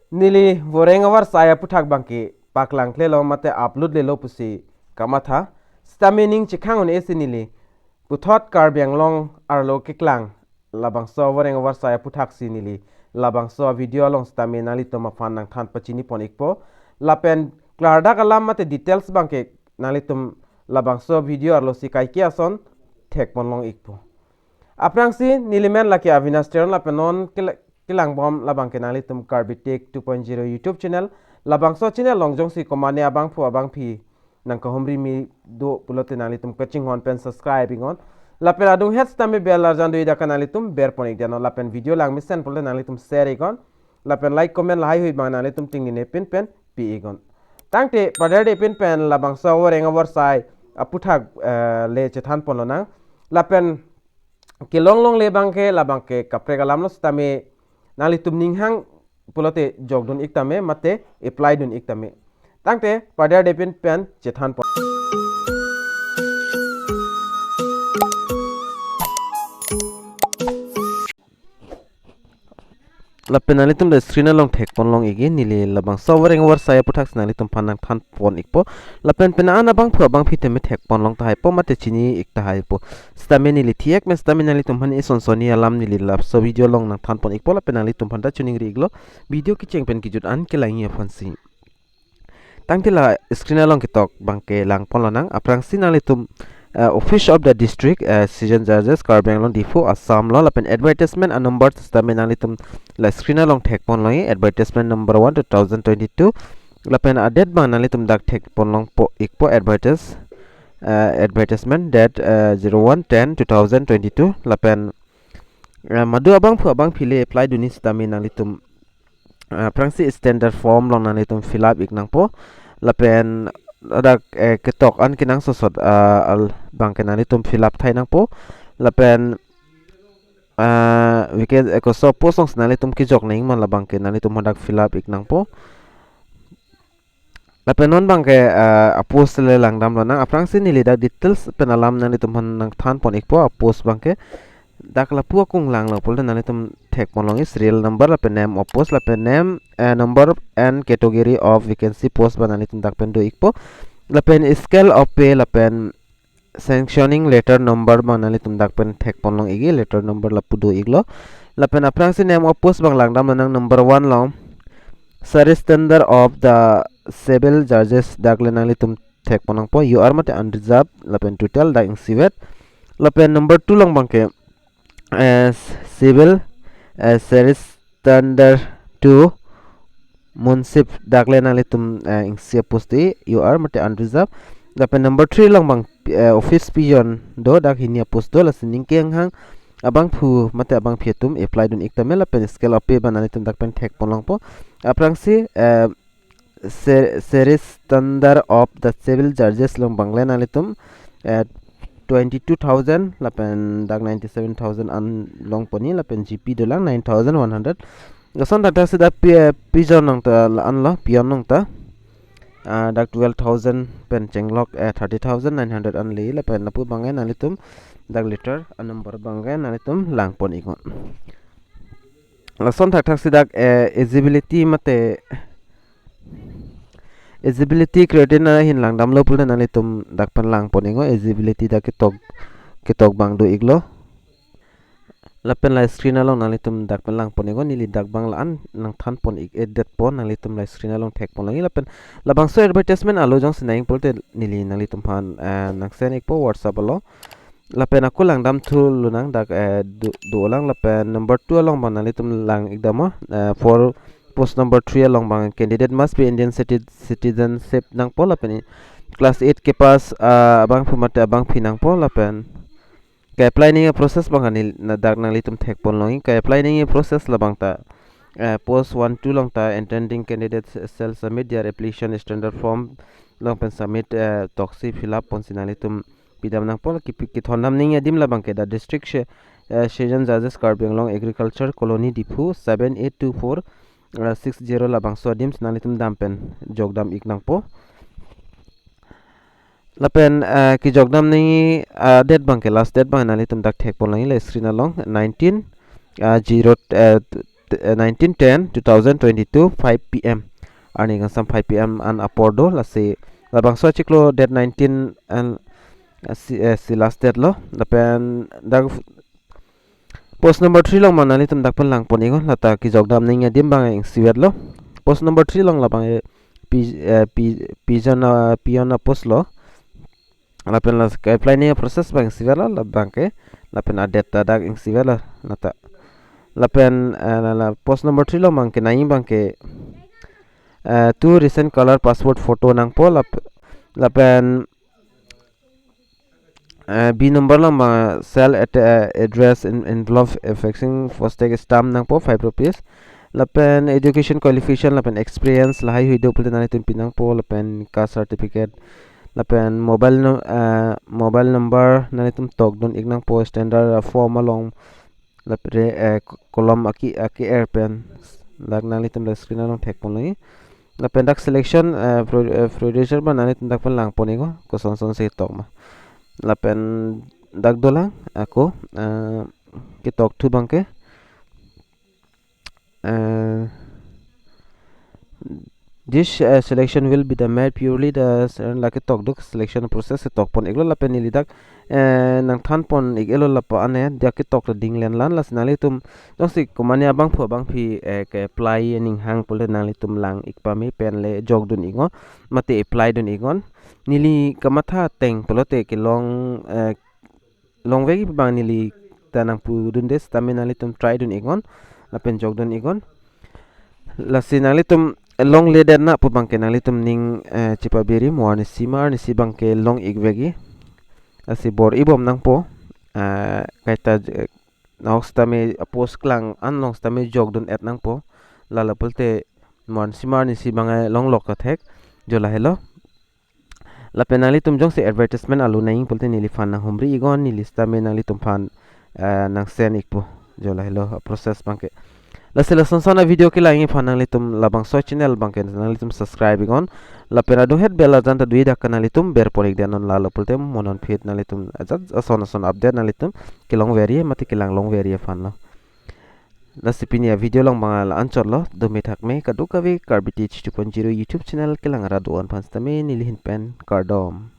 Nili voreng Awarsai APHUTHAK bangke paklang klelo mate upload lelo pusi kamatha stamining chikhang on esi nili puthot Karbi Anglong arlo kiklang labangso voreng Awarsai APHUTHAK si nili labangso video long staminali to mafan nang than pachini pon ikpo lapen klarda kalam mate details bangke nalitum labangso video arlo si kaikia son thek pon long ikpo aprangsi nilimen laki avinasteron lapenon kilang bom labang kenali tum Karbi Tech 2.0 YouTube channel labangso channel longjong si komane abang pu abang phi nang ko homri mi do pulote nali tum coaching hon pen subscribing on lapen adung het stami bel arjan do ida kanali tum ber ponik dano lapen video lang misen pulote nali tum share igon lapen like comment lai hui bang nali tum tingni ne pin pen pi igon tangte padar de pin pen labangso voreng Awarsai APHUTHAK le chethan polona lapen ke long le bangke labangke kapre kalam lo stami nali tum ninghang pulote jogdon iktame mate apply dun iktame tangte padar depin pen chethan po lapen nali tum the screen long thek pon long igi nili labang sovereign Awarsai APHUTHAK nali tum phanang than pon ikpo lapen pena ana bang phu bang phiteme thek pon long ta hai po mate chini ikta hai po stamina nili thiek me stamina nali tum han ison soni alam nili lab so video long nang than pon ikpo lapen nali tum phanta chuning ri iglo video ki cheng pen ki jut an ke langi afan si tangtila screen long ki tok bangke lang pon lanang aprang sinali tum office of the district season judges Karbi Anglong Difu Assam lo lapen advertisement a number stamina litum la screen long thek pon loi advertisement number 1 2022 lapen adet bang nalitum dak thek pon long po ikpo advertisement that 01/10 2022 lapen madu abang phu abang phile apply duni stamina litum prangsi standard form long nalitum fill up iknang po lapen ada ketok an kinang sosot al bang kenani tum fill up thai nang po lapen we can eko so po songs nali tum ki jok ning man la bang kenani tum hadak fill up ik nang po lapen non bang ke apos le langdam lo nang aprang sin nili dak details penalam nani tum han nang than pon ik po apos bang ke dak la pu kung lang lo pol nani tum thek mon long is serial number lapen name opos lapen name number and category of vacancy post banani tum dak pen do ikpo lapen scale of pay lapen sanctioning letter number banani tum dak pen thek pon long igi letter number la pu do iglo lapen aprang sin name opos bang lang dam nang number 1 long service tender of the civil judges dak lenali tum thek pon long po you are mate unreserved lapen total dak sivet lapen number 2 long bang ke civil service tender to munsip dakle nali tum ingsia posti you are mate unreserved lapen number 3 long bang office pigeon do dak hinia post do la sining keng hang abang phu mate abang phietum apply dun ikta mela pen scale of pay banani tum dak pen thek ponlong po aprang si service tender of the civil judges long bangle nali tum 22,000 lapen dak 97,000 an long poni lapen GP dolang 9,100 gason data sida pigeon nang ta an lo pion nang ta dak 12,000 pen chenglok 30,900 an le lapen napu bangai nalitum dak liter an number bangai nalitum lang pon ikon gason thak sida eligibility mate eligibility criteria hin lang dam lo pul na litum dak pan lang poningo eligibility dak ketok bang do iglo lapen la screen along na litum dak pan lang poningo nili dak bang lan nang than pon ik edit pon na litum la screen along thek pon langi lapen labang so advertisement alo jong sinaing polte nili na litum pan nang sen ik po whatsapp alo lapen aku lang dam thul lunang dak do lang lapen number 2 along ban na litum lang ikdamo for post number 3 along bang candidate must be Indian citizenship nang pola pen class 8 ke pass abang phumate abang phinang pola pen ka apply ning process bang anil na dak nang litum thek pon longi ka apply ning process la bang ta post 1 2 long ta intending candidates shall submit their application standard form long pen submit toxi fill up pon sinalitum pidam nang pola ki thonam ning dim la bang ke da district session judges Karbi Anglong agriculture colony dipu 7824 60 labangso dim sinalitum dampen jogdam iknang po lapen ki jogdam ni date bang ke last date bang nalitum dak thek pon langi le screen along 19 0 19/10/2022 5 p.m. Ani ngasam 5 p.m. an apordo lasi labangso chiklo date 19 and si last date lo lapen dag post number 3 long manali tum dak pen lang poningo lata ki jogdam ninga dim bang ing siwet lo post number 3 long labang piona post lo lapen las apply ni proses bang siwet lo labang ke lapen adet dak ing siwet lo lata lapen post number 3 lo mang ke nai bang ke two recent color passport photo nang po lapen B number lang mga sell at address in envelope affixing postage stamp nang po 5 rupees. Lapen education qualification lapen experience lahay huido pulte na itong pinang po lapen caste certificate. Lapen mobile number na itong tog don ignang po standard form along lapen kolom aki airpen lag nang itong screen na lang tek po lagi. Lapen dak selection producer ba na itong dak lang po nigo kusong sa itok ma. Lapen dagdolang ako kitok tu bangke this selection will be the made purely the like tok duk selection process tok pon iglo lapen nilidak nang than pon igelo lapa ane dia kitok dinglen lan las nali tum dosi kumania bang pho bang phi ke apply ning hang pole nali tum lang ikpami pen le jogdun ingo mate apply dun igon nili kamatha teng polote ke long vegi bang nili tanang pu dun des tamina litum try dun igon lapen jog dun igon lasina litum long leder na pu bang ke nalitum ning chipabiri moani simar ni sibang ke long igvegi asi bor ibom nang po kaita nox tame post klang an long tame jog dun et nang po lala pulte moan simar ni sibang long lokathek jola hello la penali tum jong se advertisement alu naing pulte nili fan nang humri igon ni lista me nang litum fan nang sen ikpo jola hello process bangke la sela sonsana video ke langi fan nang litum labang so channel bangke nang litum subscribe igon la pena do het bella janta duida kana litum ber porik denon la pulte monon fit nang litum ajat son update nang litum kilong verie mati kilang long verie fan lo la sipinia video long mga ancor lo do metak me kadukawi Karbi 2.0 YouTube channel kilang raduan pan stame nilihin pen KARDOM